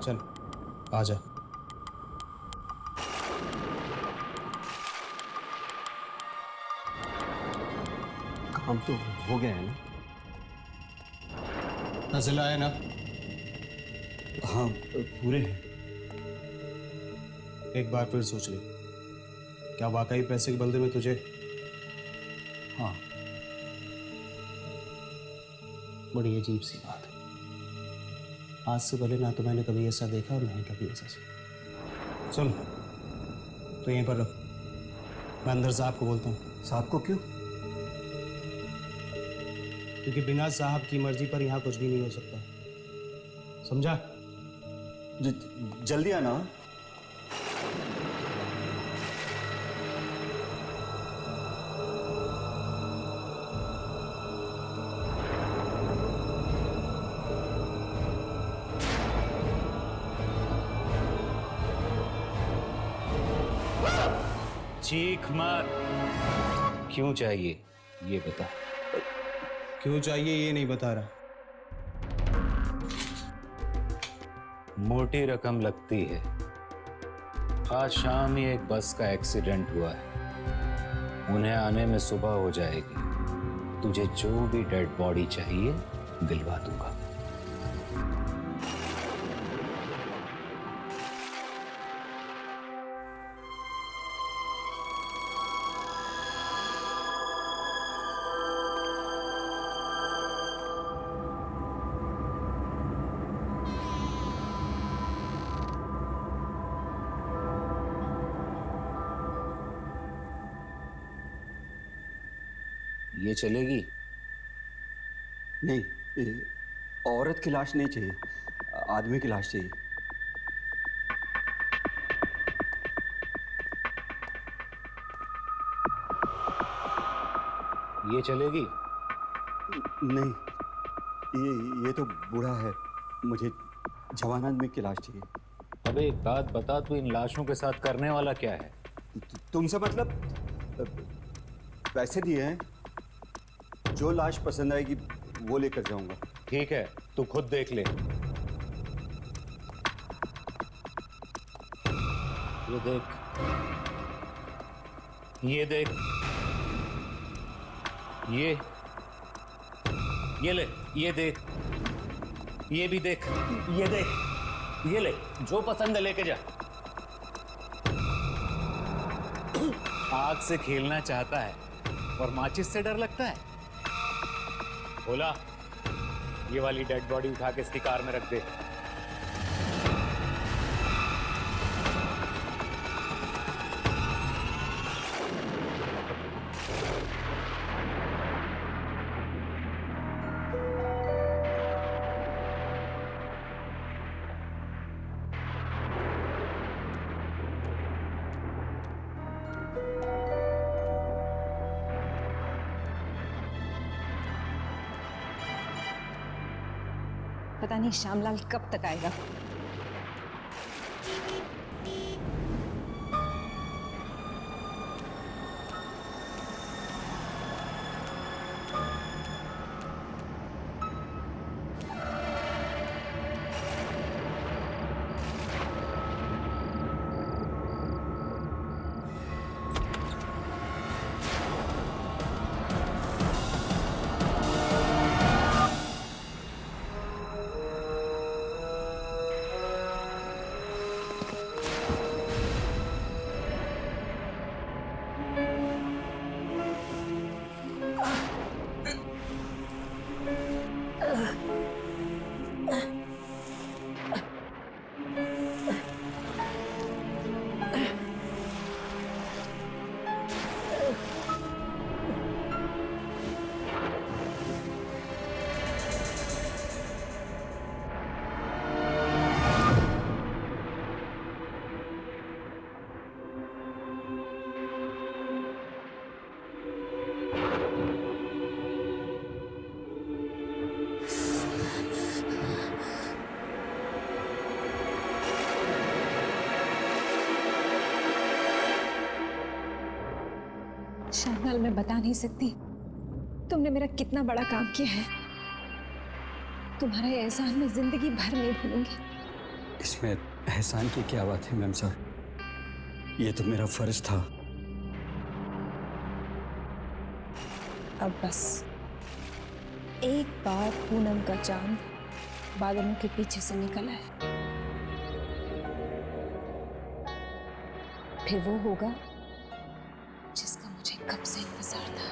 चल आ जा। काम तो हो गया है ना? नजर आया ना? हाँ, पूरे हैं। एक बार फिर सोच ले, क्या वाकई पैसे के बदले में तुझे? हाँ। बड़ी अजीब सी बात है। आज से पहले ना तो मैंने कभी ऐसा देखा और ना ही कभी ऐसा सुना। सुन, तो यहीं पर रहो, मैं अंदर साहब को बोलता हूँ। साहब को क्यों? क्योंकि बिना साहब की मर्जी पर यहाँ कुछ भी नहीं हो सकता, समझा? जल्दी आना। चीख मत। क्यों चाहिए ये बता। क्यों चाहिए ये नहीं बता रहा। मोटी रकम लगती है। आज शाम ही एक बस का एक्सीडेंट हुआ है, उन्हें आने में सुबह हो जाएगी। तुझे जो भी डेड बॉडी चाहिए दिलवा दूंगा। ये चलेगी? नहीं, औरत की लाश नहीं चाहिए, आदमी की लाश चाहिए। ये चलेगी? नहीं, ये तो बूढ़ा है, मुझे जवान आदमी की लाश चाहिए। अबे एक बात बता, तू इन लाशों के साथ करने वाला क्या है? तुमसे मतलब? पैसे दिए हैं, जो लाश पसंद आएगी वो लेकर जाऊंगा। ठीक है, तू खुद देख ले। ये देख, ये देख, ये ले, ये देख, ये भी देख, ये देख, ये ले, जो पसंद है लेके जा। आग से खेलना चाहता है और माचिस से डर लगता है। बोला, ये वाली डेड बॉडी उठा के इसकी कार में रख दे। पता नहीं श्यामलाल कब तक आएगा। श्यामलाल, मैं बता नहीं सकती तुमने मेरा कितना बड़ा काम किया है। तुम्हारा ये एहसान मैं जिंदगी भर नहीं भूलूंगी। इसमें एहसान की क्या बात है मैम साहब, ये तो मेरा फर्ज था। अब बस एक बार पूनम का चांद बादलों के पीछे से निकल आए, फिर वो होगा जिसका मुझे कब से इंतजार था।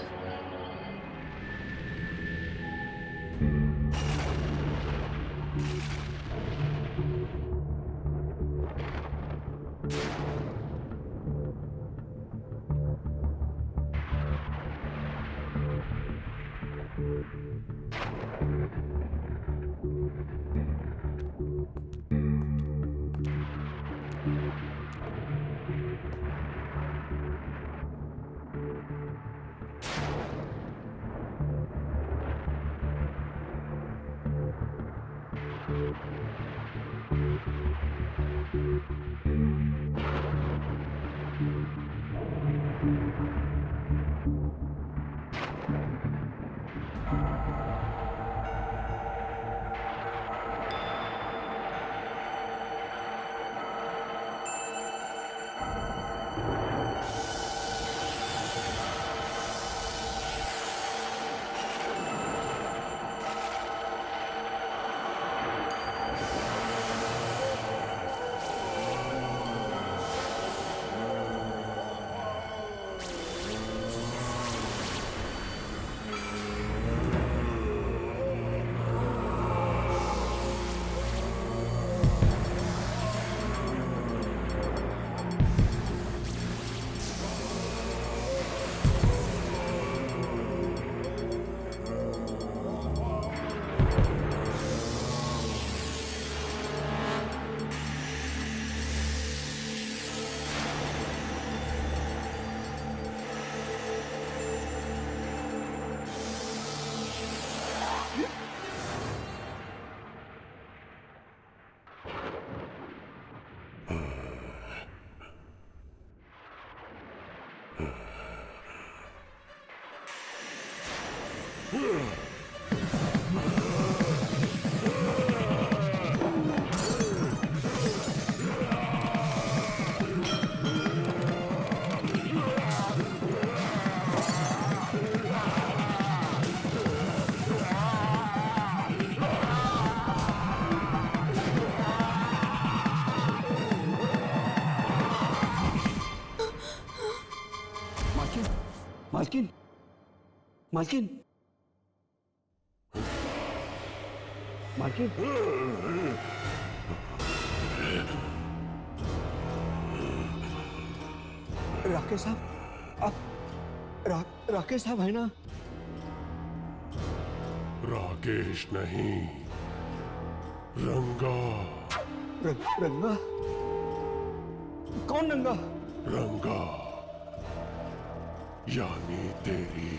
मालकिन, मालकिन, मालकिन, राकेश साहब, आप राकेश साहब है ना? राकेश नहीं, रंगा। रंगा? कौन रंगा? रंगा यानी तेरी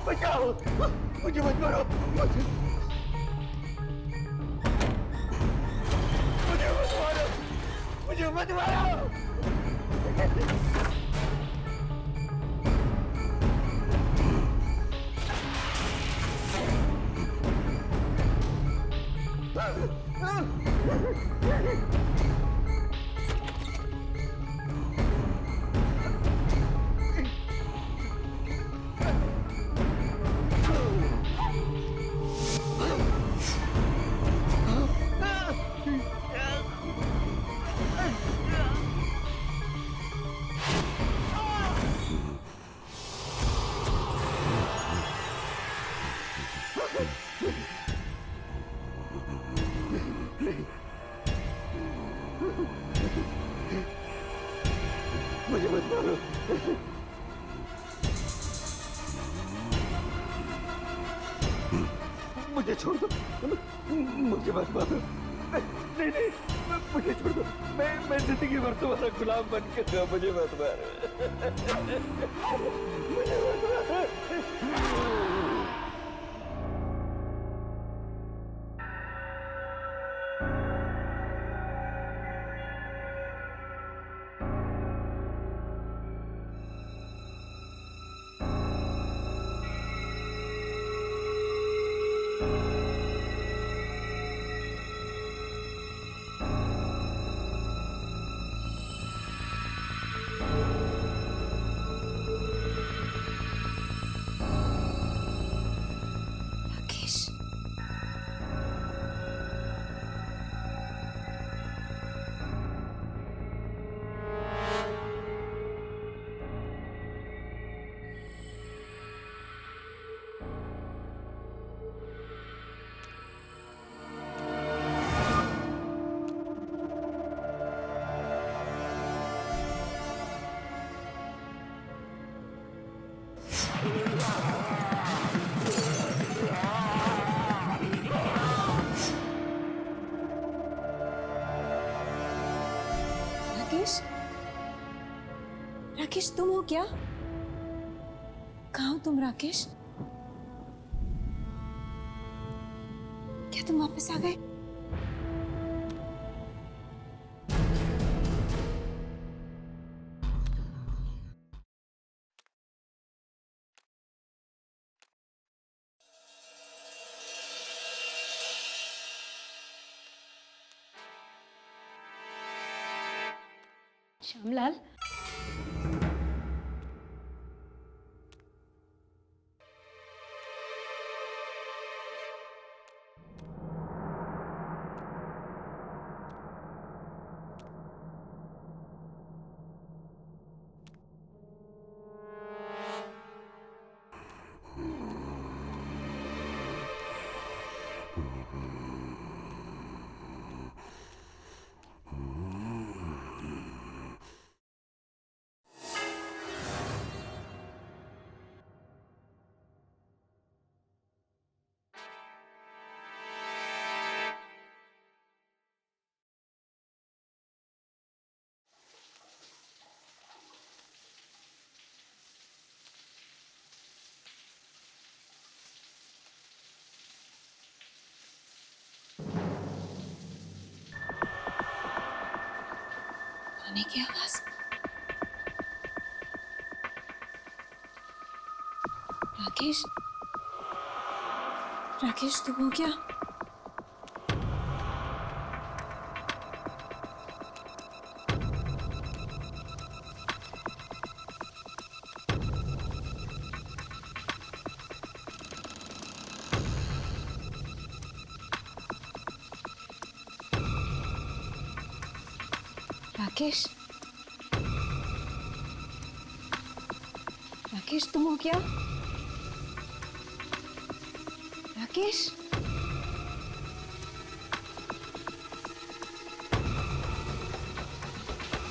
बचाओ, मुझे मत मारो, मुझे मत मारो, मुझे मत मारो। मुझे मत मारो, मुझे छोड़ दो, मुझे मत मारो। नहीं नहीं, मुझे छोड़ दो। मैं जिंदगी भर तुम्हारा गुलाम बन के रहा, मुझे मत मारो। मुझे मत मारो। राकेश, राकेश, राकेश तुम हो क्या? कहाँ हो तुम राकेश? क्या तुम वापस आ गए? श्यामलाल, खाने की आवाज। राकेश, राकेश तुम हो क्या? राकेश, राकेश तुम हो क्या? राकेश,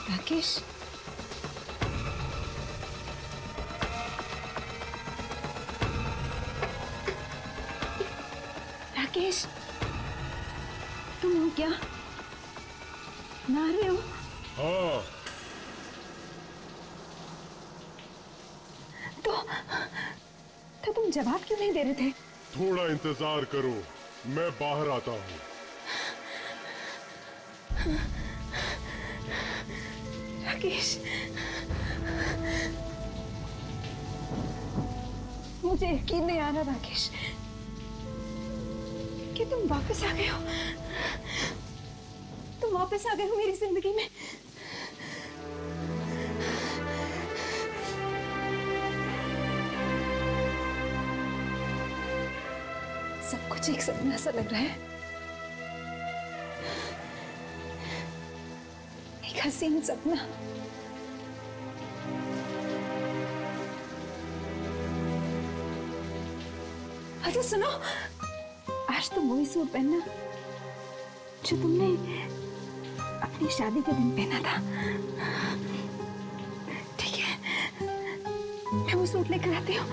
राकेश, राकेश तुम हो क्या? ना रहे हो? हाँ, तो तुम जवाब क्यों नहीं दे रहे थे? थोड़ा इंतजार करो, मैं बाहर आता हूँ। राकेश, मुझे यकीन नहीं आ रहा राकेश कि तुम वापस आ गए हो। तुम वापस आ गए हो मेरी जिंदगी में। सब कुछ एक सपना सा लग रहा है, एक हसीन सपना। अच्छा सुनो, आज तुम वही सूट पहनना जो तुमने अपनी शादी के दिन पहना था, ठीक है? मैं वो सूट लेकर आती हूँ।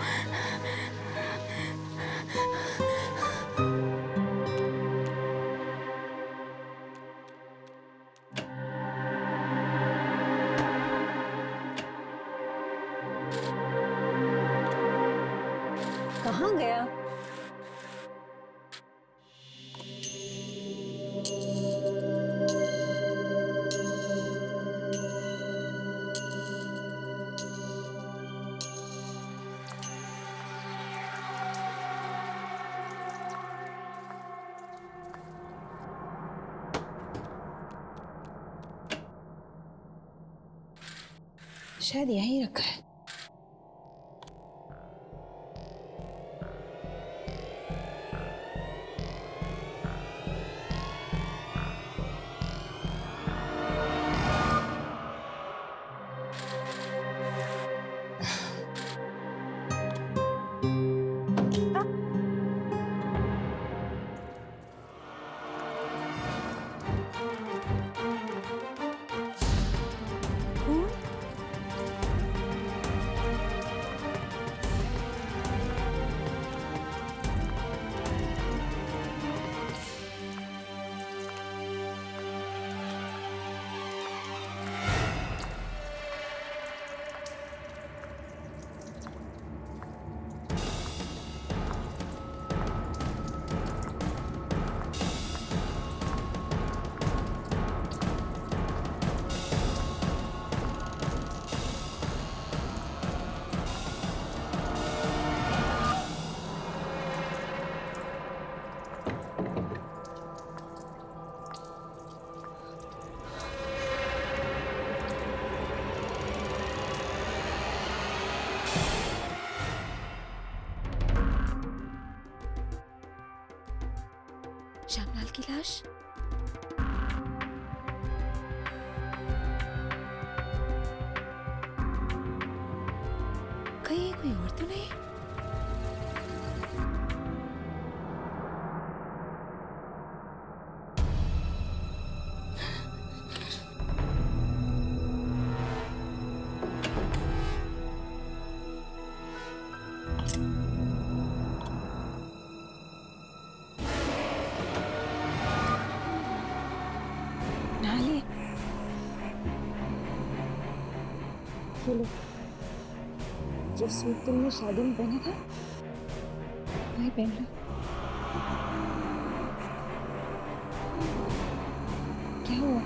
शायद यहीं रखा है। श्यामलाल की लाश। कहीं कोई और तो नहीं? नाली। ये लो, जो सूट तुमने शादी में पहना था वही पहन लो। क्या हुआ?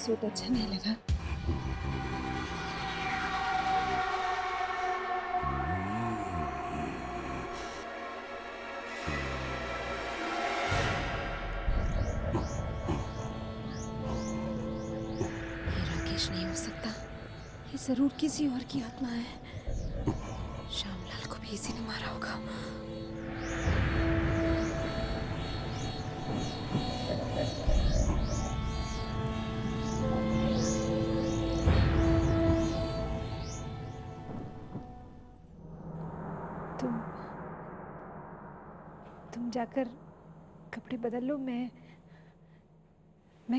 सूट अच्छा नहीं लगा? नहीं हो सकता, ये जरूर किसी और की आत्मा है। श्यामलाल को भी इसी ने मारा होगा। तुम जाकर कपड़े बदल लो, मैं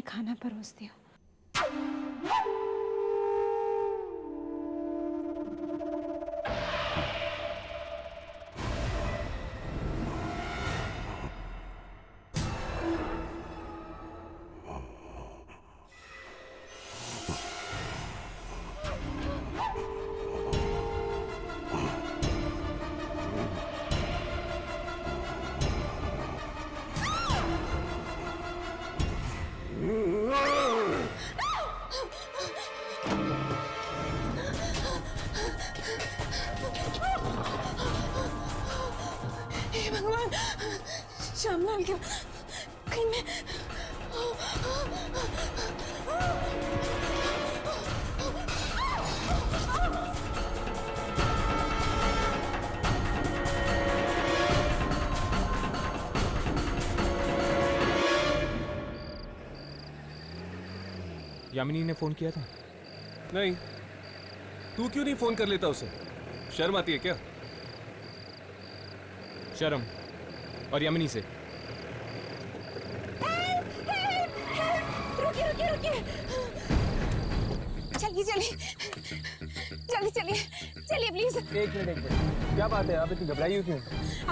खाना परोसती हूँ। हे भगवान, श्यामलाल क्या कहीं मैं यामिनी ने फोन किया था? नहीं। तू क्यों नहीं फोन कर लेता उसे? शर्म आती है क्या? शर्म और यामिनी से। रुकिए रुकिए रुकिए, चलिए चलिए जल्दी चलिए चलिए प्लीज। एक मिनट, क्या बात है? आप इतनी घबराई हुई क्यों?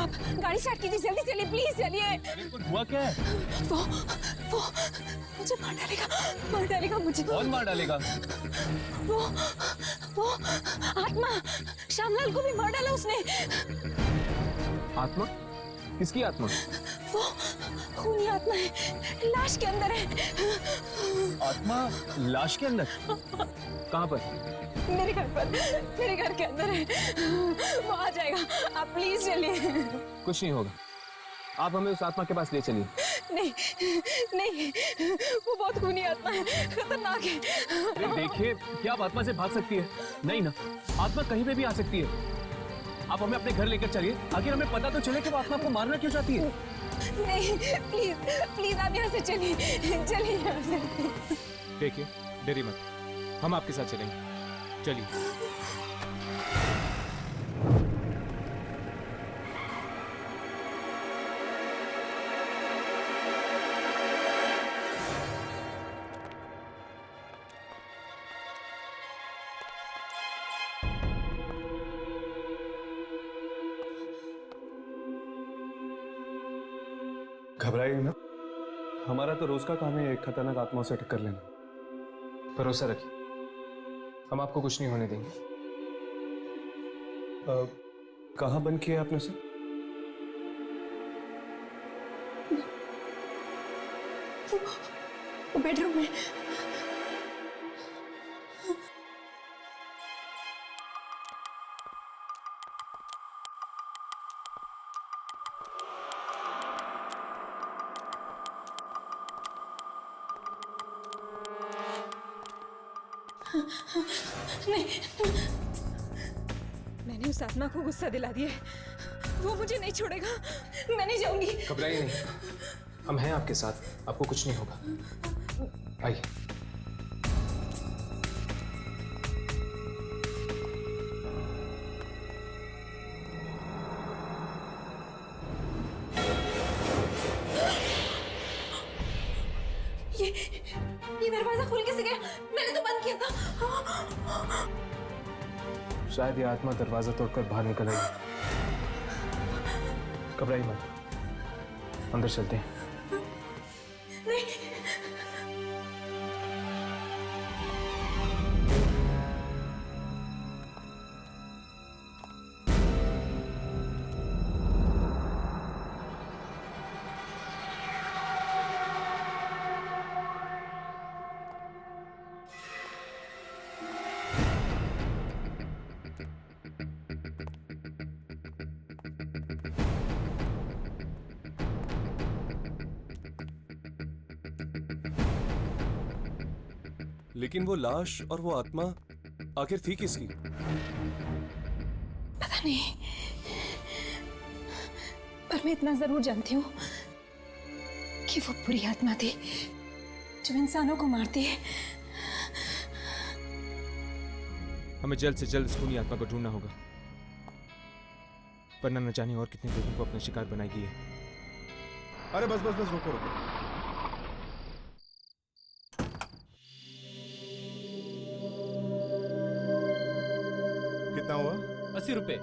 आप गाड़ी स्टार्ट कीजिए, जल्दी चलिए प्लीज चलिए। हुआ क्या है? वो मुझे मार डालेगा मुझे। कौन मार डालेगा? वो आत्मा, श्यामलाल को भी मार डाला उसने। आत्मा? किसकी आत्मा? वो खूनी आत्मा है, लाश के अंदर है। आत्मा लाश के अंदर? कहाँ पर? मेरे घर पर, मेरे घर के अंदर है। वो आ जाएगा, आप प्लीज चलिए। कुछ नहीं होगा, आप हमें उस आत्मा के पास ले चलिए। नहीं नहीं, वो बहुत खूनी आत्मा है, खतरनाक है। अरे देखिए, क्या आप आत्मा से भाग सकती है? नहीं ना, आत्मा कहीं पे भी आ सकती है। आप हमें अपने घर लेकर चलिए, आखिर हमें पता तो चले कि वो आत्मा को मारना क्यों चाहती है। नहीं, प्लीज प्लीज आप यहाँ से चलिए, चलिए यहाँ से। देखिए, डरिए मत, हम आपके साथ चलेंगे, चलिए। घबराइए ना, हमारा तो रोज का काम है खतरनाक आत्माओं से टक्कर लेना। भरोसा रखिए, हम आपको कुछ नहीं होने देंगे। कहाँ बंद किया आपने सर? वो बेडरूम में। नहीं, मैंने उस आत्मा को गुस्सा दिला दिया है, वो मुझे नहीं छोड़ेगा, मैं नहीं जाऊंगी। घबराइए नहीं, हम हैं आपके साथ, आपको कुछ नहीं होगा। आइए। ये दरवाजा खुल कैसे गया? मैंने तो बंद किया था। शायद ये आत्मा दरवाजा तोड़कर बाहर निकल आई। घबराइए मत, अंदर चलते हैं। नहीं, लेकिन वो लाश और वो आत्मा आखिर थी किसकी? पता नहीं, पर मैं इतना जरूर जानती हूँ कि वो बुरी आत्मा थी जो इंसानों को मारती है। हमें जल्द से जल्द उस खूनी आत्मा को ढूंढना होगा, वरना न जाने और कितने लोगों को अपना शिकार बनाएगी है। अरे बस बस बस, रुको रुको। कितना हुआ? 80 रुपए।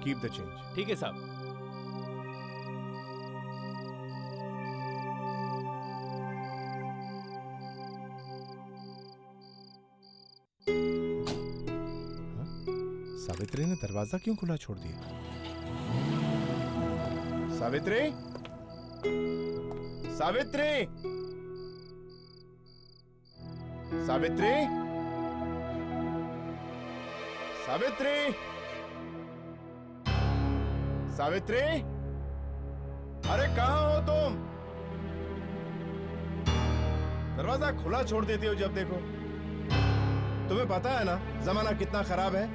Keep the change. ठीक है साहब। सावित्री ने दरवाजा क्यों खुला छोड़ दिया? सावित्री, सावित्री, सावित्री, सावित्री, सावित्री, अरे कहां हो तुम? दरवाजा खुला छोड़ देती हो जब देखो। तुम्हें पता है ना जमाना कितना खराब है।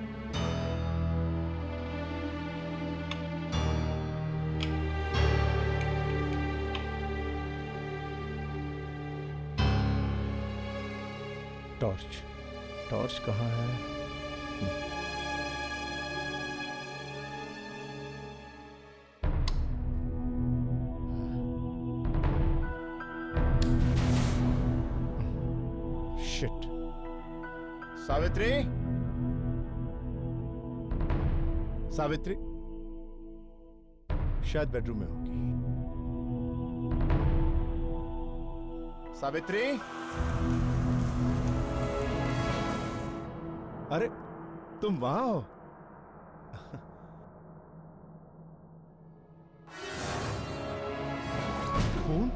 टॉर्च, टॉर्च कहाँ है? शिट। सावित्री, सावित्री शायद बेडरूम में होगी। सावित्री, अरे तुम वहां हो? खून?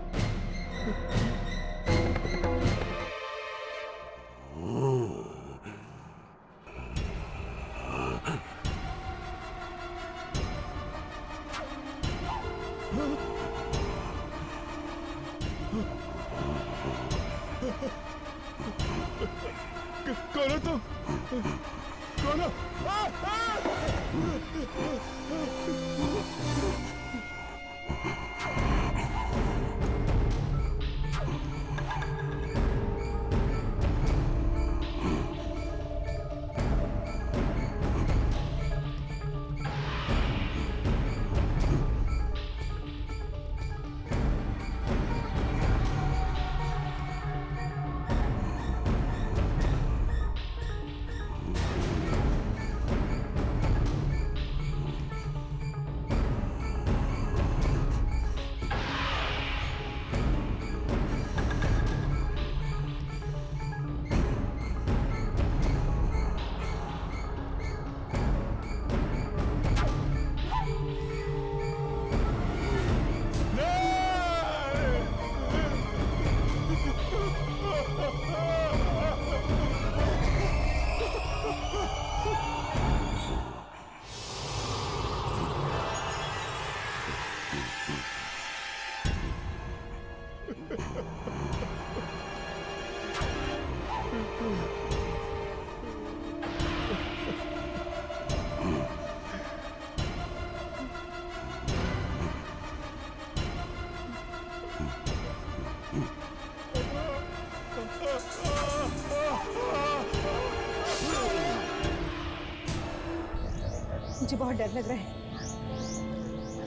मुझे बहुत डर लग रहा है।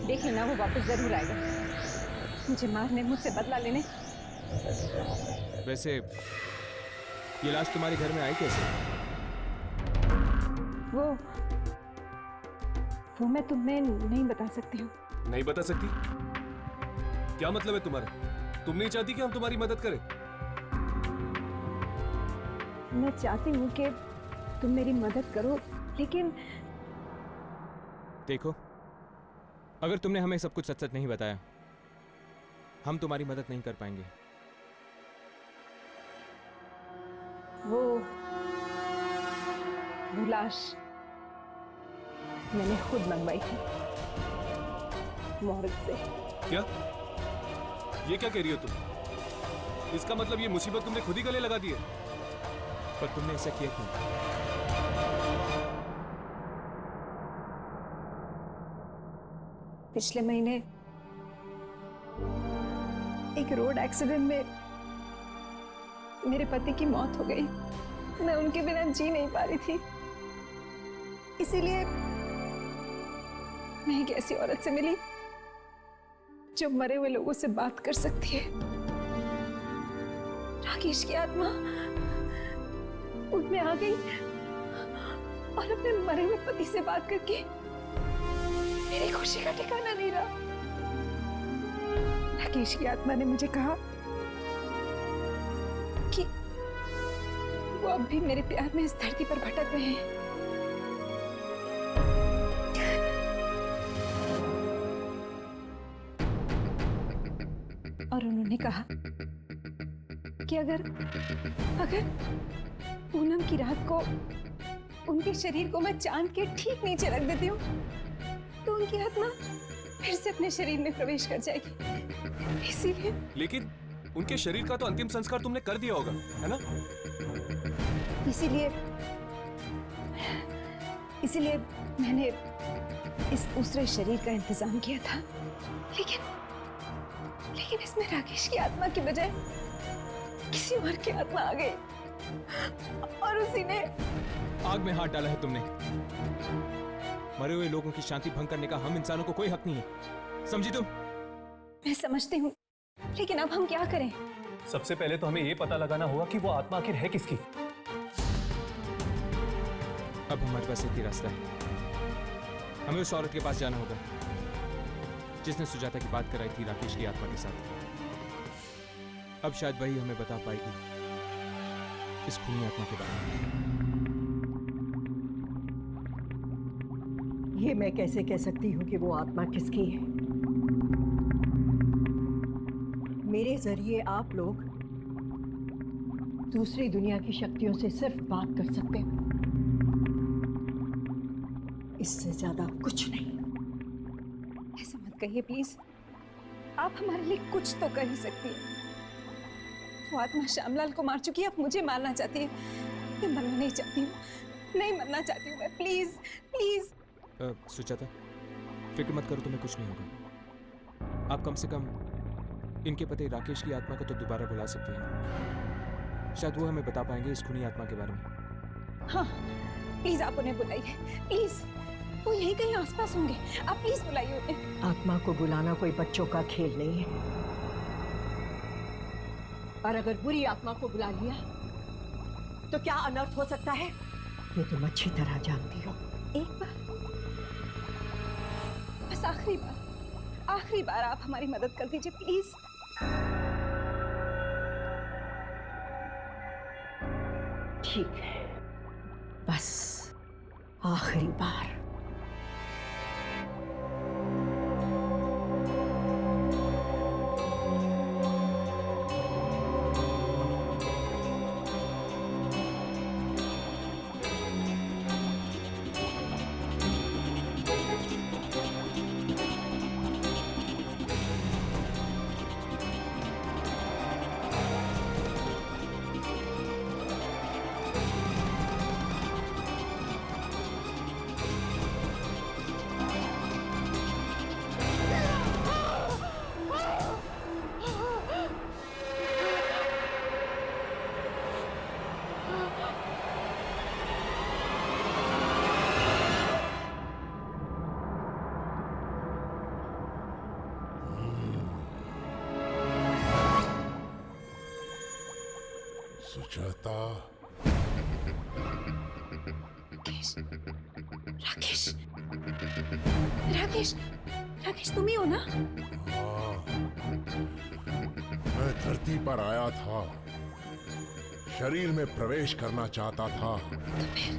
देख लेना, वो वापस जरूर आएगा मुझे मारने, मुझसे बदला लेने। वैसे ये लाश तुम्हारे घर में आई कैसे? वो मैं तुम्हें नहीं बता सकती हूँ। नहीं बता सकती? क्या मतलब है तुम्हारा? तुम नहीं चाहती कि हम तुम्हारी मदद करें? मैं चाहती हूँ कि तुम मेरी मदद करो, लेकिन देखो, अगर तुमने हमें सब कुछ सच सच नहीं बताया, हम तुम्हारी मदद नहीं कर पाएंगे। वो लाश मैंने खुद मंगवाई थी मोहरत से। क्या? ये क्या कह रही हो तुम? इसका मतलब ये मुसीबत तुमने खुद ही गले लगा दी है? पर तुमने ऐसा किया क्यों? पिछले महीने एक रोड एक्सीडेंट में मेरे पति की मौत हो गई। मैं उनके बिना जी नहीं पा रही थी, इसीलिए मैं एक ऐसी औरत से मिली जो मरे हुए लोगों से बात कर सकती है। राकेश की आत्मा उनमें आ गई और अपने मरे हुए पति से बात करके मेरी खुशी का ठिकाना नहीं रहा। राकेश की आत्मा ने मुझे कहा कि वो अब भी मेरे प्यार में इस धरती पर भटक रहे हैं। और उन्होंने कहा कि अगर पूनम की रात को उनके शरीर को मैं चांद के ठीक नीचे रख देती हूँ तो उनकी आत्मा फिर से अपने शरीर में प्रवेश कर जाएगी। इसीलिए लेकिन उनके शरीर का तो अंतिम संस्कार तुमने कर दिया होगा, है ना? इसीलिए मैंने इस दूसरे शरीर का इंतजाम किया था, लेकिन इसमें राकेश की आत्मा की बजाय किसी और की आत्मा आ गई और उसी ने आग में हाथ डाला है तुमने। मरे हुए लोगों की शांति भंग करने का हम इंसानों को कोई हक नहीं है, समझी तुम? मैं समझती हूँ, लेकिन अब हम क्या करें? सबसे पहले तो हमें ये पता लगाना होगा कि वो आत्मा आखिर है किसकी। अब हमारे पास एक ही रास्ता है, हमें उस औरत के पास जाना होगा जिसने सुजाता की बात कराई थी राकेश की आत्मा के साथ। अब शायद वही हमें बता पाएगी इस खूनी आत्मा के बारे में। ये मैं कैसे कह सकती हूँ कि वो आत्मा किसकी है? मेरे जरिए आप लोग दूसरी दुनिया की शक्तियों से सिर्फ बात कर सकते हो, इससे ज्यादा कुछ नहीं। ऐसा मत कहिए प्लीज, आप हमारे लिए कुछ तो कर ही सकती है। वो आत्मा श्यामलाल को मार चुकी है, अब मुझे मारना चाहती है। मैं मरना नहीं चाहती हूँ, नहीं मरना चाहती हूँ मैं। Please please. सुजाता, फिक्र मत करो, तुम्हें कुछ नहीं होगा। आप कम से कम इनके पति राकेश की आत्मा को तो दोबारा बुला सकते हैं। शायद वो हमें बता पाएंगे इस खूनी आत्मा के बारे में। हाँ प्लीज, आप उन्हें बुलाइए प्लीज। वो यहीं कहीं आसपास होंगे, आप प्लीज बुलाइए उन्हें। आत्मा को बुलाना कोई बच्चों का खेल नहीं है, और अगर बुरी आत्मा को बुला लिया तो क्या अनर्थ हो सकता है, ये तुम अच्छी तरह जानती हो। एक बार, बस आखिरी बार आप हमारी मदद कर दीजिए प्लीज। ठीक है, बस आखिरी बार। सुजाता, राकेश राकेश राकेश राकेश तुम ही हो ना? हाँ, मैं धरती पर आया था, शरीर में प्रवेश करना चाहता था। तो फिर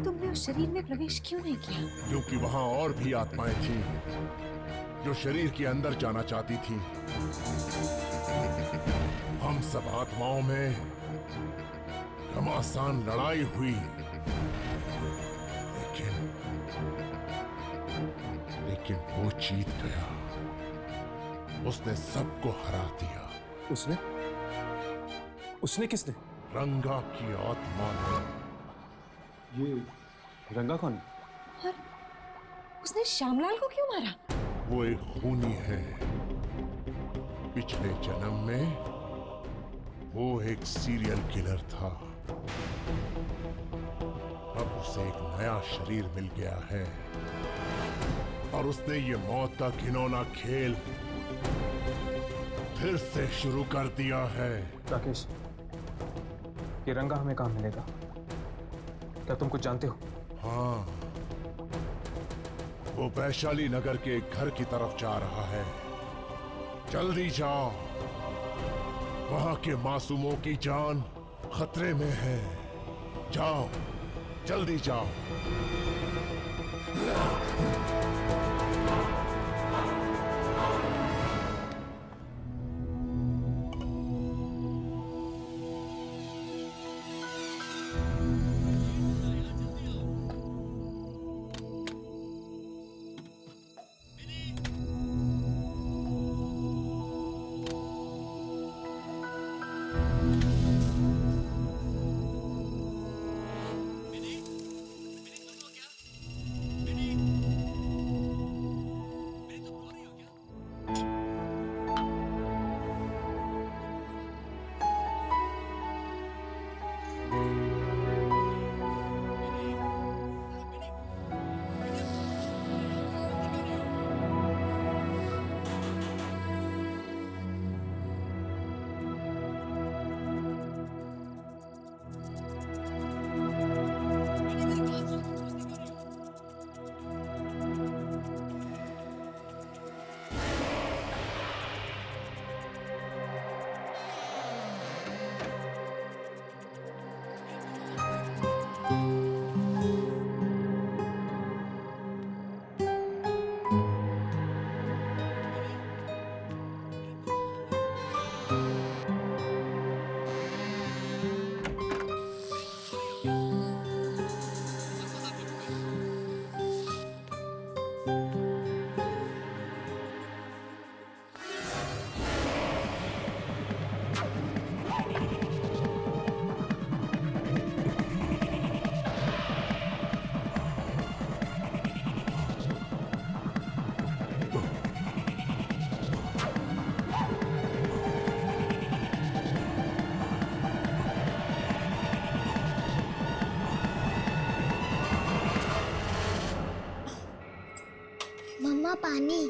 तुमने उस शरीर में प्रवेश क्यों नहीं किया? क्योंकि वहां और भी आत्माएं थीं जो शरीर के अंदर जाना चाहती थीं। हम सब आत्माओं में घमासान लड़ाई हुई, लेकिन वो जीत गया। उसने सबको हरा दिया। उसने? उसने किसने? रंगा की आत्मा ने। ये रंगा कौन? और उसने श्यामलाल को क्यों मारा? वो एक खूनी है। पिछले जन्म में वो एक सीरियल किलर था। अब उसे एक नया शरीर मिल गया है और उसने ये मौत का घिनौना खेल फिर से शुरू कर दिया है। राकेश, ये रंगा हमें कहाँ मिलेगा? क्या तुम कुछ जानते हो? हाँ, वो वैशाली नगर के एक घर की तरफ जा रहा है। जल्दी जाओ, वहां के मासूमों की जान खतरे में है। जाओ, जल्दी जाओ। मम्मा पानी।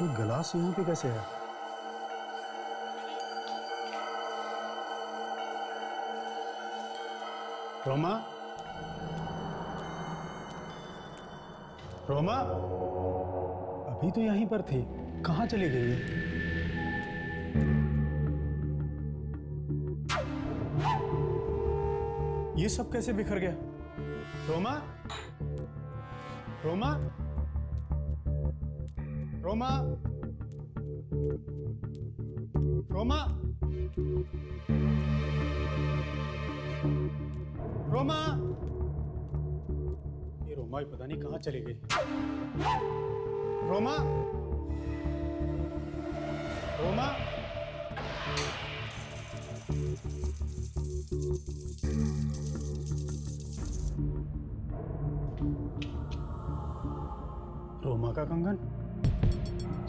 ये गिलास यहाँ पे कैसे है? रोमा, रोमा, अभी तो यहीं पर थी, कहाँ चली गई है? ये सब कैसे बिखर गया? रोमा, रोमा, रोमा, रोमा, रोमा, ये रोमा ही पता नहीं कहाँ चली गई। रोमा, रोमा, रोमा का कंगन,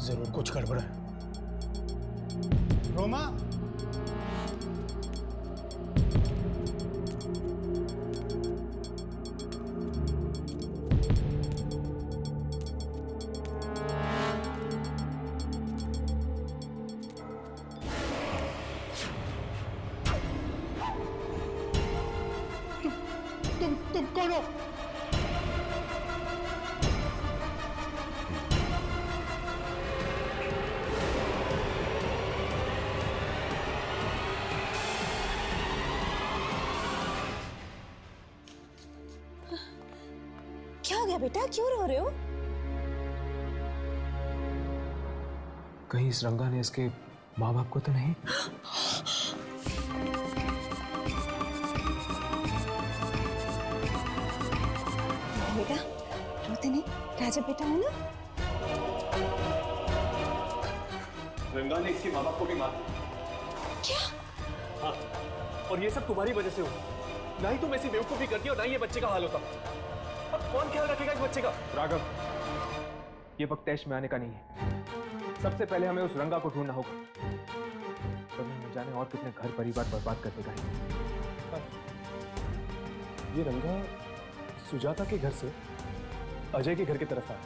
जरूर कुछ गड़बड़ है। रोमा, तुम कौन हो? क्या हो गया बेटा, क्यों रो रहे हो? कहीं इस रंगा ने इसके माँ बाप को तो नहीं? बेटा रोते नहीं, राजा बेटा हो ना। रंगा ने इसके माँ बाप को भी मार दिया। क्या? हाँ, और ये सब तुम्हारी वजह से हुआ। ना ही तुम ऐसी बेवकूफी करती और ना ही ये बच्चे का हाल होता। अब कौन ख्याल रखेगा इस बच्चे का? राघव, ये वक्त तैश में आने का नहीं है। सबसे पहले हमें उस रंगा को ढूंढना होगा। कभी न जाने और कितने घर परिवार बर्बाद कर देगा। ये रंगा सुजाता के घर से अजय के घर की तरफ आया।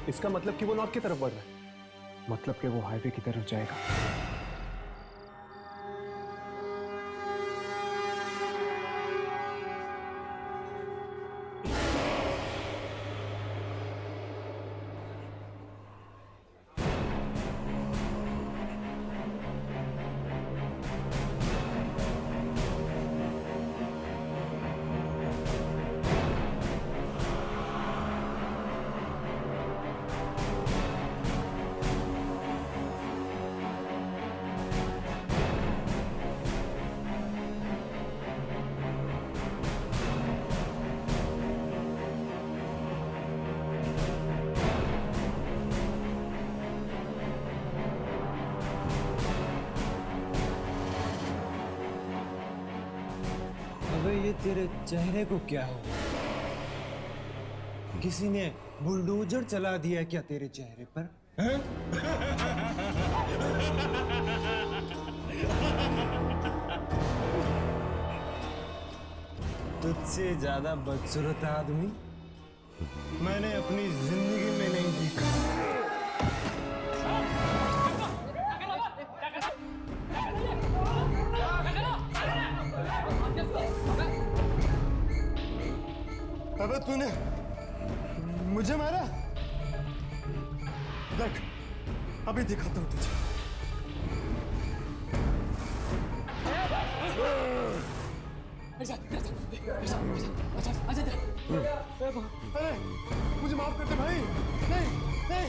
इसका मतलब कि वो नॉर्थ की तरफ बढ़ रहा है। मतलब कि वो हाईवे की तरफ जाएगा। ये तेरे चेहरे को क्या हो? किसी ने बुलडोजर चला दिया क्या तेरे चेहरे पर? तुझसे ज्यादा बदसूरत आदमी मैंने अपनी जिंदगी में नहीं देखा। अबे तूने मुझे मारा? देख, अभी दिखाता हूँ तुझे। अरे मुझे माफ कर दे भाई। नहीं नहीं,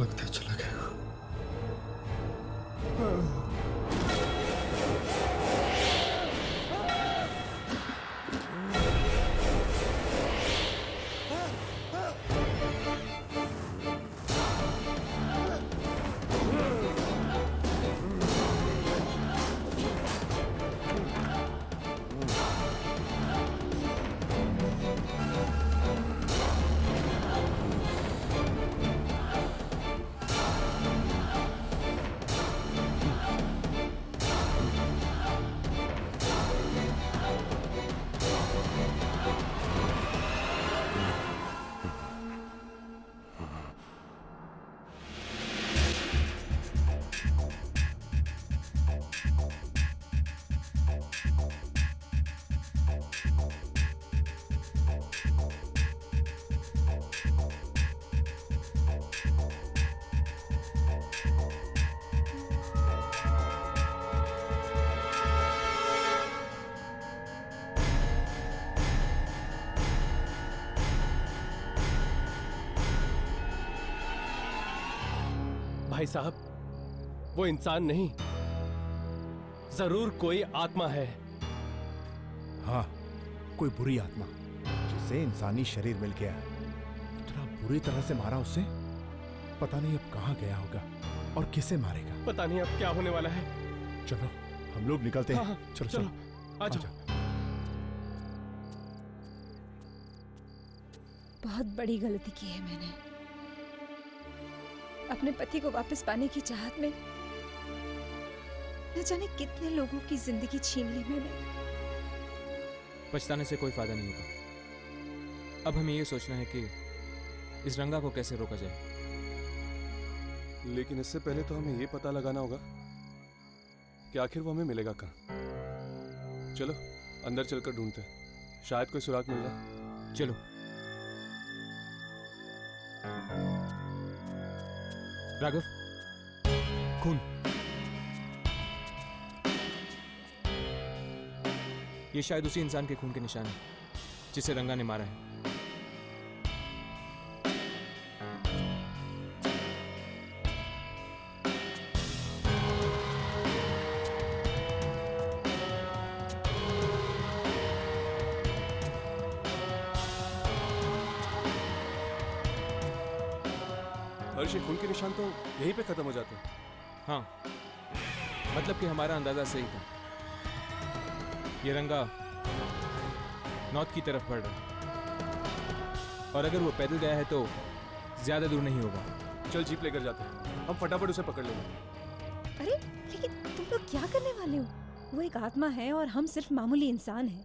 लगता है चला गया। भाई साहब, वो इंसान नहीं, जरूर कोई आत्मा है। हाँ, कोई बुरी आत्मा जिसे इंसानी शरीर मिल गया है। इतना बुरी तरह से मारा उसे, पता नहीं अब कहाँ गया होगा और किसे मारेगा। पता नहीं अब क्या होने वाला है। चलो हम लोग निकलते हैं। हाँ, चलो चलो, चलो आ जाओ। बहुत बड़ी गलती की है मैंने। अपने पति को वापस पाने की चाहत में न जाने कितने लोगों की जिंदगी छीन ली मैंने। पछताने से कोई फायदा नहीं होगा। अब हमें ये सोचना है कि इस रंगा को कैसे रोका जाए। लेकिन इससे पहले तो हमें ये पता लगाना होगा कि आखिर वो हमें मिलेगा कहाँ। चलो अंदर चलकर ढूंढते हैं, शायद कोई सुराग मिल जाए। चलो। राघव, खून। ये शायद उसी इंसान के खून के निशान है जिसे रंगा ने मारा है। हर्ष, खून के निशान तो यहीं पे खत्म हो जाते हैं। हाँ, मतलब कि हमारा अंदाजा सही था। ये रंगा नॉर्थ की तरफ बढ़ रहा है और अगर वो पैदल गया है तो ज्यादा दूर नहीं होगा। चल जीप लेकर जाते हैं, हम फटाफट उसे पकड़ लेंगे। अरे लेकिन तुम लोग क्या करने वाले हो? वो एक आत्मा है और हम सिर्फ मामूली इंसान हैं।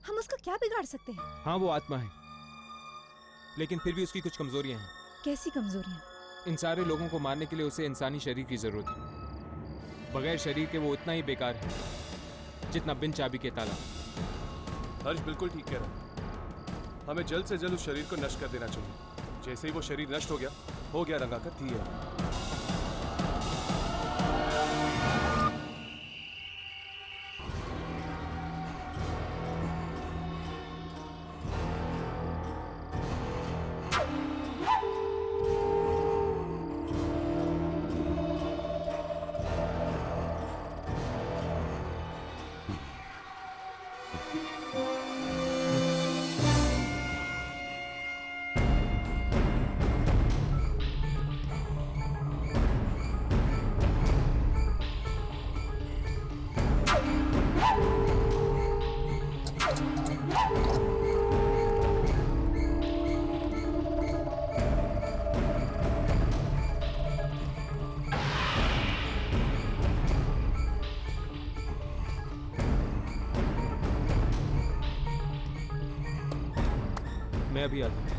हम उसका क्या बिगाड़ सकते हैं? हाँ, वो आत्मा है, लेकिन फिर भी उसकी कुछ कमजोरियां हैं। कैसी कमजोरियां? इन सारे लोगों को मारने के लिए उसे इंसानी शरीर की जरूरत है। बगैर शरीर के वो उतना ही बेकार है जितना बिन चाबी के ताला। हर्ष बिल्कुल ठीक कह रहा है। हमें जल्द से जल्द उस शरीर को नष्ट कर देना चाहिए। जैसे ही वो शरीर नष्ट हो गया रंगा का थी है। मैं अभी आता हूँ।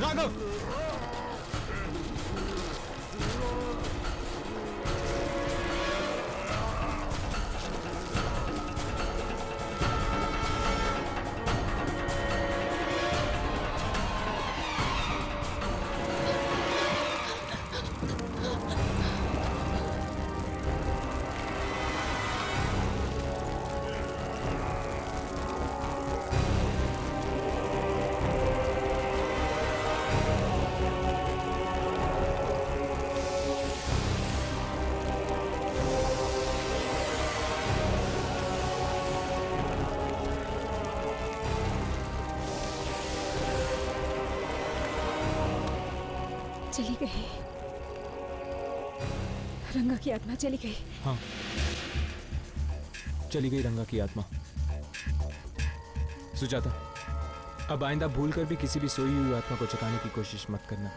भागो। चली गई, रंगा की आत्मा चली गई। हाँ, चली गई रंगा की आत्मा। सुजाता, अब आइंदा भूल कर भी किसी भी सोई हुई आत्मा को जगाने की कोशिश मत करना।